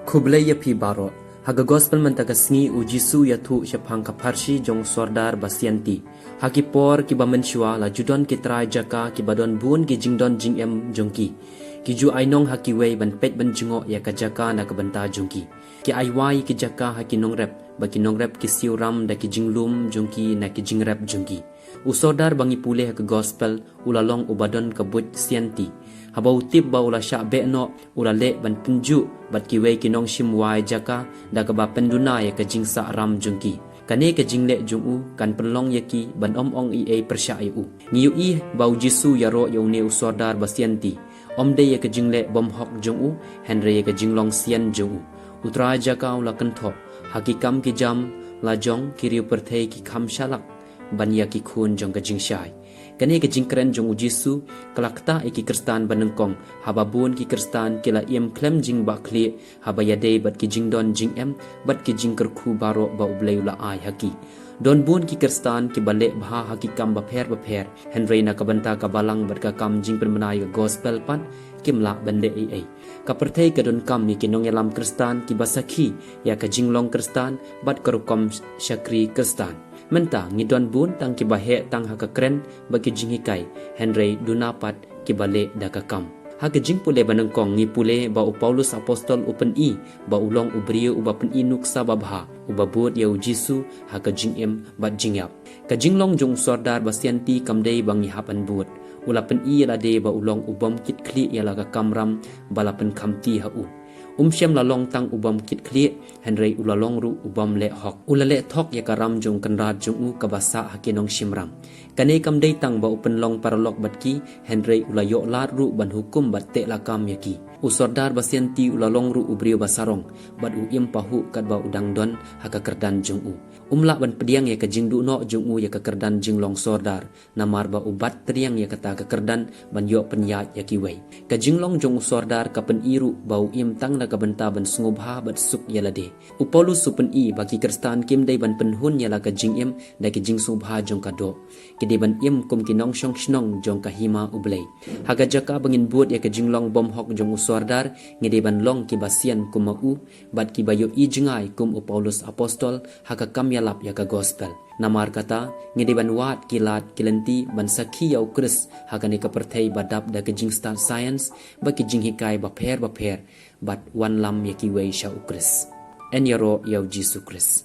Kublai yapi barot. Haga gospel mentaka sngi u Jisu yathu syapang kaparshi jong sordar basianti. Haki por ki bamenshua la judon ki trai jaka ki badon bun ki jingdon jingem jongki. Ki ju ainong haki wei ban pet ban jingok ya ka jaka na kabanta jongki. Ki aiwai ki jaka haki nongrep baki nongrep ki siuram da ki jinglum jongki na ki jingrep jongki. U sordar bangi pulih ke gospel ulalong ubadon kabut sianti. Haba utip ba ula syak bekno ula lek ban penju bat ki wei ki nong shim wai jaka da ka ba penduna ya ka jingsa ram jongki. Kane ka jinglek jong u kan penlong yaki ban ong i e persya u. Ngiu i bau Jisu yaro ya une u sordar basianti. Om de ya ka jinglek bom hok jong u Henry ya ka jinglong sian jong u. Utra jaka ula kenthop hakikam ki jam la jong kiriu perthei ki kham shalak ban ya ki khun jong ka jingshai. Kane ke jingkren jong Jisu kelakta iki kristan banengkong hababun ki kristan kila iem klem jing ba kli haba yade bat ki jingdon jing em bat ki jingker khu baro ba ublei la ai haki don bun ki kristan ki balek bha hakikam ba pher Henry na kabanta ka balang bat ka kam jing permenai ka gospel pan kimla bande ai ka perthei ka don kam ni ki nong yalam kristan ki basakhi ya ka jinglong kristan bat karukom syakri kristan Menta ngidon bun tang kibahe tang haka kren bagi jinghikai Henry dunapat kibale dakakam. Haka jing pule banengkong ngi pule ba u Paulus apostol upen i ba ulong ubriu uba pen inuk sababha ubabut ya Jisu haka jingem bat jingyap. Ka jinglong jong sordar basianti kamdei bangi hapan but. Ula pen i la de ba ulong ubam kit kli ya laga kamram balapen kamti ha u. Syam lalong tang ubam kit kli Henry ulalong ru ubam le hok ulale thok ya karam jong kanrat jong u kabasa hakinong shimram kane kam dei tang ba upen long paralok batki Henry ulayo lat ru ban hukum bat te lakam yaki usordar basianti ulalong ru ubrio basarong bat u im pahu kat ba udang don haka kerdan jong u umla ban pediang ya ka jingdu no jong u ya ka kerdan jinglong sordar namar ba ubat triang ya kata ka kerdan ban yo penyat yaki wei ka jinglong jong sordar ka pen iru bau im tang na kabenta ban sungobha bat suk yalade upolu supen i bagi kristan kim dei ban penhun yala ka jingem da ki jing subha jong ka do kide ban im kum kinong shong shnong jong ka hima ublei haga jaka bangin buat ya ka jinglong bom hok jong usordar ngide ban long ki basian kuma u bat ki bayo i jingai kum Paulus apostol haka kam yalap ya ka gospel namar kata ngide ban wat kilat kilenti ban sakhi yau kris haka ne ka perthei badap da ka jing star science ba ki jing hikai ba pher bat wan lam yaki wei sha ukris en yaro yau Jisu Kris